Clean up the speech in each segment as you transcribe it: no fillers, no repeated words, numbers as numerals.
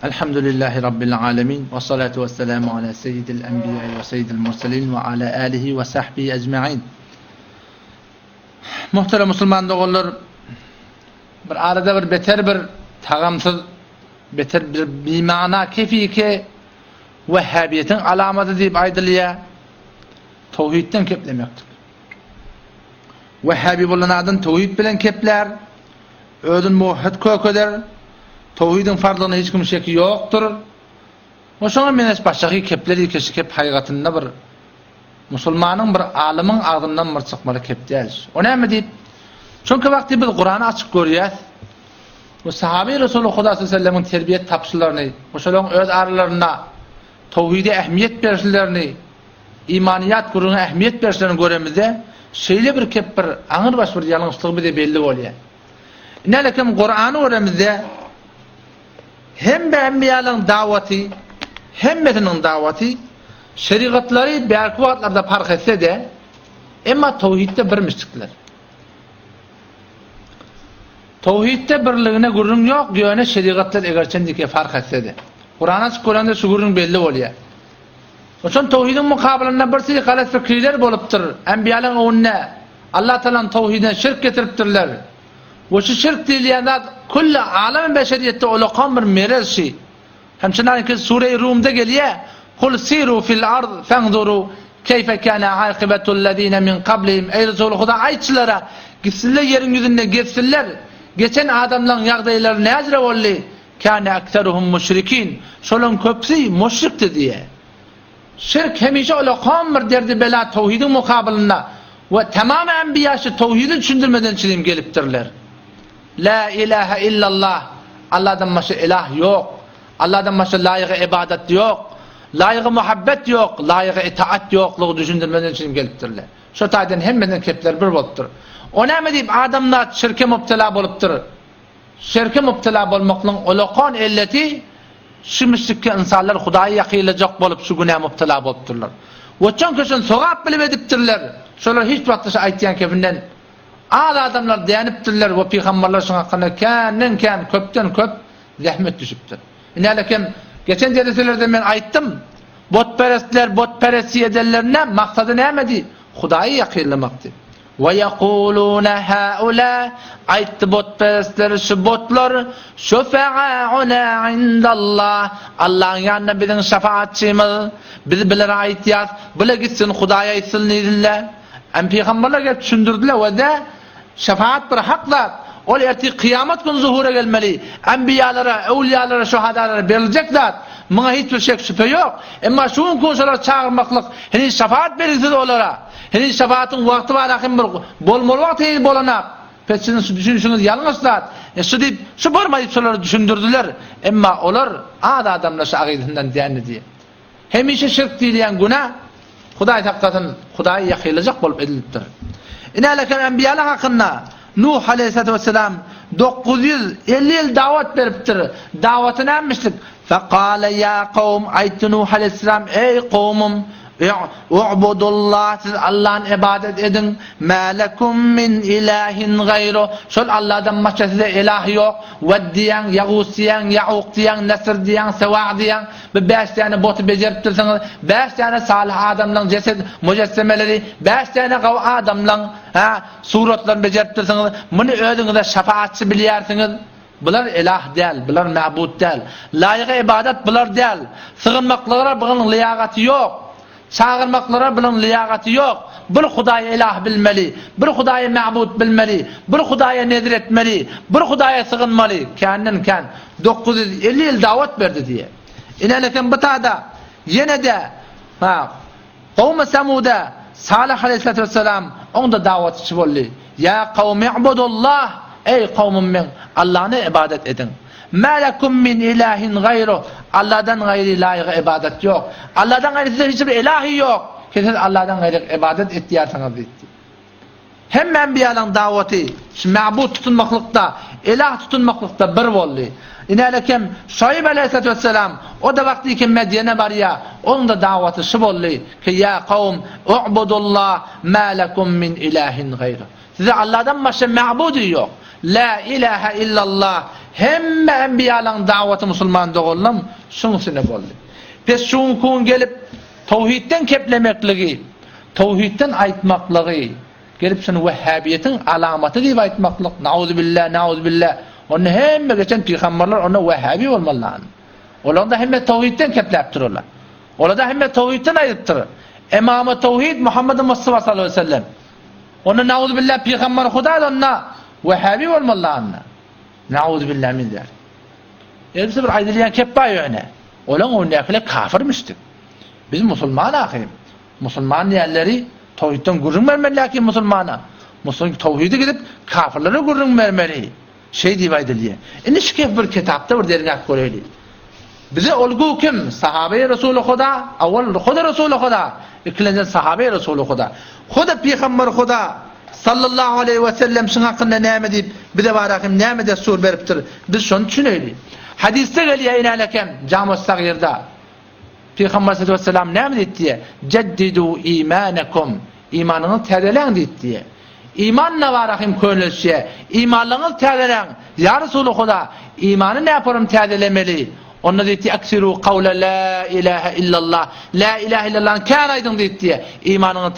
Elhamdülillahi Rabbil alemin. Ve salatu ve selamu ala seyyidil enbiya ve seyyidil murselin ve ala alihi ve sahbihi ecma'in. Muhterem Müslüman doğullar, bir arada bir beter bir tagamsız, beter bir bimana kefike Vehhabiyetin alamatı deyip aydılıya tevhidden keplemektir. Vehhabi bolan adam tevhid bilen kepler, ödün muhid kököder, tevhidin fardyna hiç kim şeki yoktur. Oşoňa menes başaky kepleri keşkep haýgatynda bir musulmanyň bir alymyň agdyndan bir çykmaly kep däl. O näme diýip? Çünki wagty biz Qur'any açyk görýäs. Bu sahabe Resulullah sallallahu aleyhi ve sellem'in terbiyet tapşylaryny, oşolaryň öz aralaryna tevhide ähmiýet berişlerini, imaniyat guruna ähmiýet berişlerini göremizde, şeýle bir kep bir aňyr baş bir ýalňyçlygy bide belli bolýar. Nälekim Qur'any göremizde hem enbiýalaryň dawaty, hem metiniň dawaty, şeriatlary bärki wagtlarda fark etse-de, emma tevhidde birmişlikler. Tevhidde birligine gurrun ýok, ýöne şeriatlar egerçendike fark etse-de. Qur'ana çykganda şu gurrun belli bolýar. Oçon tevhidin mukabilinde birsi galat fikirler bolupdyr. Enbiýalaryň öňüne Allah Taala tevhidine şirk getiripdirler. Ve şu şirk diýilýär kullu alam beşeriyette ulaqan bir merezi. Hemçinin ki Sure-i Rum'da gelýär. Kul siru fil ard fanzuru keyfe kana aqibetul ladina min qablihim. Ey Resulullah aýtçylara gitsinler yerin ýüzünde geçsinler. Geçen adamlaryň ýagdaýlary näzire boldy? Kana aktaruhum müşrikin. Şolaň köpsi müşrikdi diye. Şirk hemişe ulaqan bir derdi bela tevhidin mukabilinde ve tamam enbiýaşy tevhidi düşündirmeden çilim gelipdirler. La ilahe illallah. Allah'dan başka ilah yok. Allah'dan başka layık ibadet yok. Layık muhabbet yok. Layık itaat yokluğu düşündürmeden için gelipdirler. Şu taydan hemmeden kepler bir bolupdur. O näme diýip adamlar şirke mubtala bolupdur. Şirke mubtala bolmaklaryň ulaqan illeti şu müşrikke insanlar Hudaýa ýakylajak bolup şu günä mubtala bolupdurlar. Woçan köşen sogap bilip edipdirler. Şolar hiç wagtda aýtýan kefinden ağır adamlar dayanıptırlar ve peygamberler şuna hakkında kan köpten köp zahmet düşüptür. Nälekim geçen derslerde men aýtdym, botperestler botperesti ederlerine maksady näme? Hudaýa ýakynlamakdy. Ve yequluna haula aýtdy botperestler şu botlar şufa'una indallah. Allah'ın ýanyna biziň şafaatçymyz, biz biler aýtýar, bile gitsin Hudaýa aýtsyl diýdiler. Em peygamberler gelip düşündürdiler ve de şefaat bir haklar. Ol erti kıyamet günü zuhura gelmeli. Enbiyalara, evliyalara, şuhadalara verilecekler. Buna hiçbir şüphe yok. Ama şu günler çağırmaklık, henüz şefaat verilsiz olara. Henüz şefaatin vakti var, akim bir bolmalı vakti bolanak. Peçiniz düşünüşünüz yalnızlar. Şu deyip, şu barmayıp soruları düşündürdüler. Ama olar, ağda adamlar şu akidetinden diyenli diye. Hemişe şirk diyen günah, Hudaýa hakikaten Hudaýa ýakylajak bolup edilipdir. Nälekim enbiýalar hakynda Nuh aleyhissalatu vesselam 950 ýyl dawat beripdir. Dawaty nämişlik? Faqala ya qawm aýtdy Nuh aleyhissalam ey qawmum u'budullah siz Allah'ın ibadet edin ma lekum min ilahin gayru şol Allah'dan başka size ilah yok veddiyan yagusiyan yauqtiyan nasr diyan sewa diyan ve 5 tane botu beceripdirsiňiz 5 tane salih adamlaryň ceset mujessemeleri 5 tane gaw adamlaryň suratlaryny beceripdirsiňiz muny özüňizde şefaatçi bilýärsiňiz. Bular ilah däl, bular ma'bud däl. Laýyk ibadet bular däl. Sığınmaklara bunyň liýagaty yok. Çağırmaklara bilen liyagaty yok. Bir Hudaýa ilah bilmeli, bir Hudaýa ma'bud bilmeli, bir Hudaýa nedir etmeli, bir Hudaýa sığınmaly. Känden kan 950 ýyl dawat berdi diye. Nälekim bu taýda ýene de Qawm Samuda Salih aleyhissalatu vesselam onda dawatçy boldy. Ya qawmi ibudullah ey qawmum men Allah'ı ibadet edin. Ma lekum min ilahin gayru. Allah'dan gayri laýyk ibadet yok. Allah'dan gayri size hiçbir ilahi yok. Kesin Allah'dan gayri ibadet etdiýärsiňiz diýdi. Hem enbiýalaryň dawaty şu ma'bud tutunmaklykda, ilah tutunmaklykda bir boldy. Nälekim Şuayb aleyhissalatu vesselam o da wagty ki Medine barya, onun da dawaty şu boldy ki ya qawm u'budullah ma lekum min ilahin gayru. Size Allah'dan başka ma'budi yok. La ilahe illallah. hemme enbiyaların davatı musulman doğullam şunusine boldy. Pes şunkun gelip tawhidden keplemekligi, tawhidden aytmaklygy, gelip şunu Vehhabiyetin alamaty diýip aytmaklyk. Nauzubillah. Onu hemme geçen peygamberler ona Vehhabi bolmalar. Olanda hemme tawhidden keplep dururlar. Olada hemme tawhidden aytdyr. Imam tawhid Muhammed Mustafa sallallahu aleyhi ve sellem. Onu nauzubillah peygamber Huda ona Vehhabi bolmalar. Nauzubillah min zalik. Elbise bir aydılyan keppa yöne. Olan o nefile kafirmişti. Biz musulman ahim. Musulman yerleri tawhidden gurrun vermeli lakin musulmana. Musulman tawhidi gidip kafirlere gurrun vermeli. Şey diye aydılyan. Şikef bir kitapta bir dergah göreli. Bize olgu kim? Sahabe-i Resulü Huda. Avval Huda Resulü Huda. İkincisi sahabe-i Resulü Huda. Huda peygamber Huda sallallahu aleyhi ve sellem şun hakkında näme diýip bize barakim näme destur beripdir. Biz şonu düşüneýli. Hadiste gelýär inalekem Jami' Sagirda. Peygamber sallallahu aleyhi ve sellem näme diýdi? Ceddidu imanakum. İmanını täzeleň diýdi. İmanla barakim könülşe. İmanlyňyzy täzeleň. Ya Resulullah, imanı ne yaparım täzelemeli? Onda diýdi aksiru qawla la ilaha illallah. La ilaha illallah kan aydın diýdi. İmanını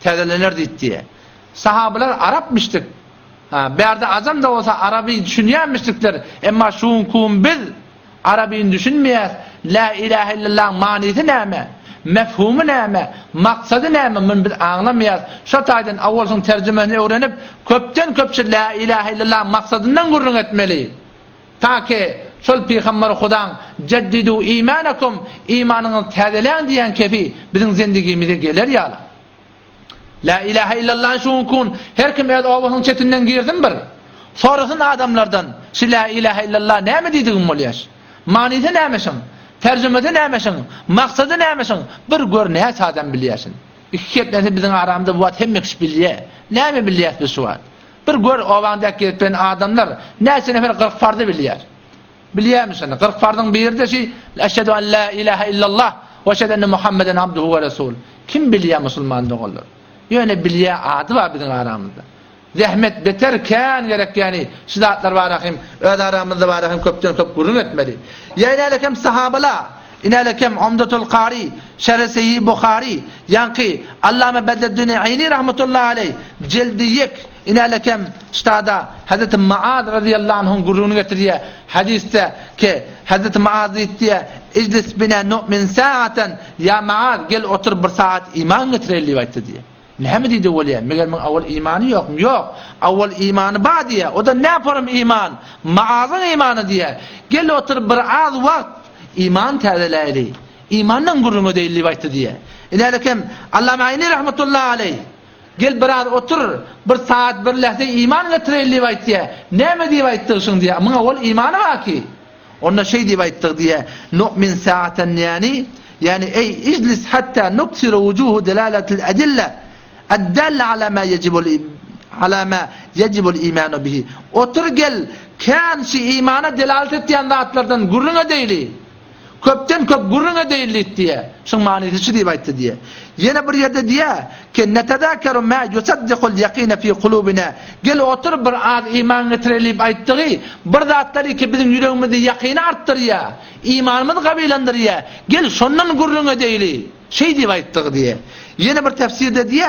täzelenir diýdi. Sahabeler Arapmıştık. Berde azam da olsa Arabi düşünýänmişdikler. Emma şunkun biz Arabiýy düşünmeýär. La ilahe illallah manysy näme? Mefhumu näme? Maksady näme? Men biz aňlamaýar. Şo taýdan awwal soň terjemeni öwrenip, köpden köpçe la ilahe illallah maksadyndan gurrun etmeli. Taki şol peygamber Hudaň ceddidu imanakum, imanıňyzy täzeleň diýen kepi biziň zendigimize geler ýaly. La ilahe illallah şunkun her kim ýa Allahyň çetinden girdim bir. Sorasyn adamlardan, "Şu la ilahe illallah näme diýdigiň bolýar? Manysy nämeşiň? Terjemesi nämeşiň? Maksady nämeşiň?" Bir gör näçe adam bilýärsin. İki kepnesi biziň aramda bu wagt hemme kişi bilýär. Näme bilýär bu suwat? Bir gör owanda ketben adamlar näçe nefer 40 fardy bilýär. Bilýärmisin? 40 fardyň birinde şi eşhedü en la ilahe illallah ve eşhedü enne Muhammeden abduhu ve resul. Kim bilýär musulman dogallar? Ýöne bilýär ady bar biziň aramyzda. Zähmet beterken gerek yani şidatlar var ahim, öz aramyzda var ahim köpden köp gurrun etmeli. Ýa-da sahabalar, inalekem Umdatul Qari, Şerh Sahih Buhari, yanki Allame Bedreddin Ayni rahmetullahi aleyh, cildi yek inalekem ştada Hazreti Muaz radıyallahu anh'ın gurrunu getirýär. Hadiste ki Hazreti Muaz diýdi, "İclis bina nu'min sa'atan." Ya Muaz gel otur bir saat iman getireli diýdi diýe. Näme diýdi bolýar? Meger men awal imany ýokmy? Ýok. Awal imany bar diýe. O da ne yaparım iman? Muaz'ın imanı diýe. Gel otur bir az wagt iman täzeläýli. İmandan gurrun edeli diýdi diýe. Inalekem Allame Ayni rahmetullahi aleyh. Gel bir az otur bir saat bir lahza iman getireli diýdi. Näme diýip aýtdygyň diýe. Men awal imany bar ki. Onda şey diýip aýtdyk diýe. Nu'min sa'atan yani ey ijlis hatta nuksiru wujuhu delalatil adilla. الدل على ما يجب الإيمان به. Otur gel kan şi imana delalet etýän zatlardan gurrun edeli. Köpden köp gurrun edeli diýe. Şoň manysy şu diýip aýtdy diýe. Ýene bir ýerde diýe ki netadakaru ma yusaddiqul yaqin fi qulubina. Gel otur bir az iman getireli aýtdygy bir zatlary ki biziň ýüregimizde yaqyny artdyrýar, imanymyzy gabylandyryar. Gel şondan gurrun edeli. Şey diýip aýtdyk diýe. Yine bir tefsirde diye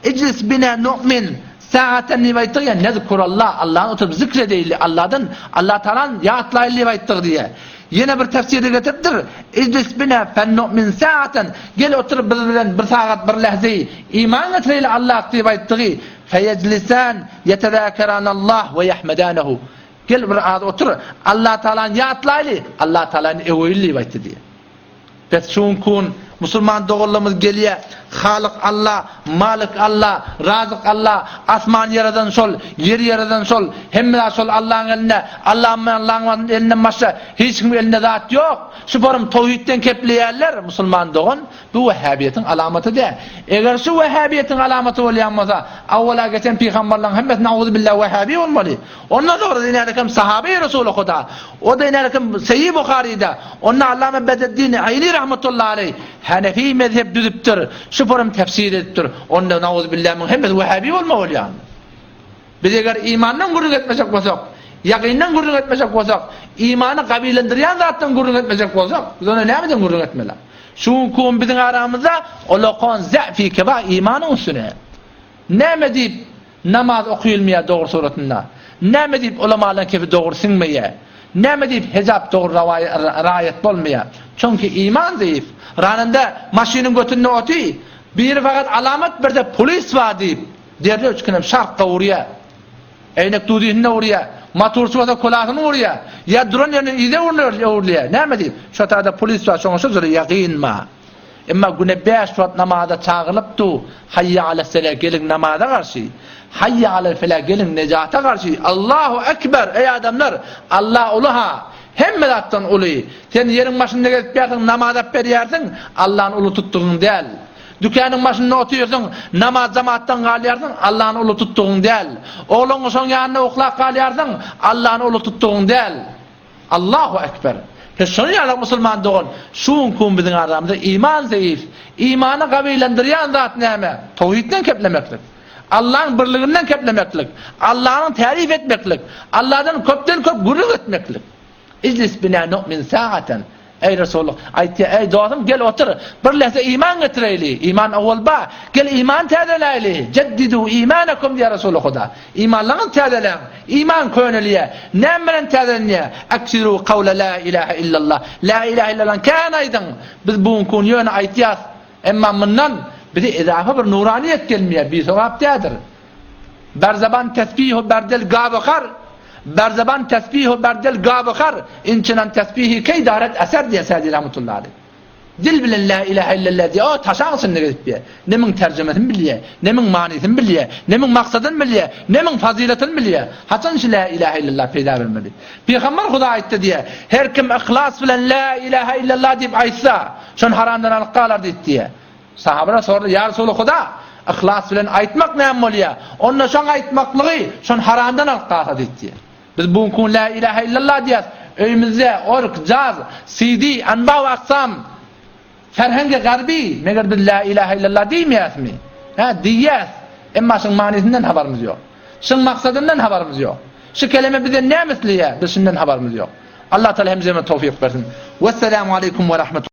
iclis bina nu'min sa'atan nibaytı ya nezkurallah, Allah'ın oturup zikredeyli, Allah Ta'alan yatlayli bayttık diye. Yine bir tefsirde getirdir, iclis bina fen nu'min sa'atan, gel oturup bir saat bir lahzeyi iman getireyli Allah diye bayttığı feyeclisan yetezâkeran Allah ve yahmedanehu, gel bir az otur Allah Ta'alan yatlayli, Allah Ta'alan eveyli baytı diye. Pes şunkun musulman doğullamız gelýär. Halık Allah, Malik Allah, Razık Allah, asman yaradan sol, yer yaradan sol, hemme sol Allah'ın eline, Allah'ın elinden başka hiç kim elinde zat yok. Şu borum tawhidden kepleyerler musulman doğun. Bu Vehhabiyetin alamatı de. Eğer şu Vehhabiyetin alamatı olýanmasa, awwala geçen peygamberlerin hemme nauzubillah Vehhabi bolmaly. Ondan sonra dinlerim sahabe-i Resulü Huda. O da dinlerim Sahih Buhari'de. Ondan Allame Bedreddin Ayni rahmetullahi aleyh Hanefi mezhep düzüptür. Şu forum tefsir ettir. Onda nauzubillah men hemme Vehhabi bolmaly ýa. Biz eger imandan gurrun etmesek bolsak, yaqinden gurrun etmeyecek olsak, imanı kabilendiryen zattan gurrun etmeyecek olsak, biz ona ne meden gurrun etmeli? Şunkun bizim aramızda olakon za'fi keba imanın üstüne. Ne deyip namaz okuyulmaya doğru suratında? Ne deyip ulamaların kefi doğru sinmeye? Ne deyip hecap doğru rayet olmaya? Çünkü iman zayıf. Ranında maşinin götünde otuy, bir fakat alamet bir de polis var deyip, derler çıkınıp şarkta uğraya, eynek dudiğinde uğraya, matursu vada kolasını uğraya, ya drone yerine ide uğraya, ne deyip? Şu tarafta polis var, şu an yakin ma. Ama güne 5 vakit namazda çağırılıptı, hayya ala sele gelin namaza karşı, hayya ala fela gelin necata karşı, Allahu Ekber, ey adamlar, Allah uluha, hem melattan uluy, sen yerin başında gelip yersin, namaza beriyersin, Allah'ın ulu tuttuğun değil. Dükkanın başında oturuyorsun, namaz cemaattan kalıyorsun, Allah'ın ulu tuttuğun değil. Oğlunun son yanına okulak kalıyorsun, Allah'ın ulu tuttuğun değil. Allahu Ekber. Şunu ya Müslüman doğun, şunkun bizim aramızda iman zayıf, imanı kabilendiriyen zat neyme? Tevhidden keplemeklik, Allah'ın birliğinden keplemeklik, Allah'ın tarif etmeklik, Allah'dan köpten köp gurur etmeklik. İclis bina nu'min sa'aten. Ey Resulullah, ey doğdum gel otur, bir lehze iman getireyli, iman evvel ba, gel iman tazeleyle, ceddidu imanakum diye Resulullah Huda. İmanlarını tazeleyin, iman köneliye, nemmen tazeleniye, aksiru kavle la ilahe illallah, la ilahe illallah, kânaydın, biz buun kun yöne aytiyaz, emma bundan, bizi izafe bir nuraniyet gelmeye, bir sevap teadır. Berzaban tesbihu berdel gâbıkar, berzaban tesbihu berdel gâbıkar, inçinan tesbihi key daret eser diye Sadi Rahmetullahi aleyh. Dil bilen la ilahe illallah diye, o taşansın ne gidip diye. Nemin tercümetin biliye, nemin manisin biliye, nemin maksadın biliye, nemin faziletin biliye. Hasan şu la ilahe illallah peyda vermeli. Peygamber Huda ayette diye, her kim ihlas bilen la ilahe illallah deyip aytsa, şun haramdan alıqqalar deyip diye. Sahabına sordu, ya Resulullah Huda, ihlas bilen aytmak ne emmoliye? Onunla şun aytmaklığı, şun haramdan alıqqalar deyip diye. Biz bunkun la ilahe illallah diyaz. Öyümüzde ork, caz, CD, anba ve aksam, ferhenge garbi, meğer biz la ilahe illallah deymeyiz mi? Diyez. Ama şun manisinden haberimiz yok. Şun maksadından haberimiz yok. Şu kelime bize ne misliye? Biz şundan haberimiz yok. Allah Teala hemzeme tevfik versin. Vesselamu aleyküm ve rahmetullah.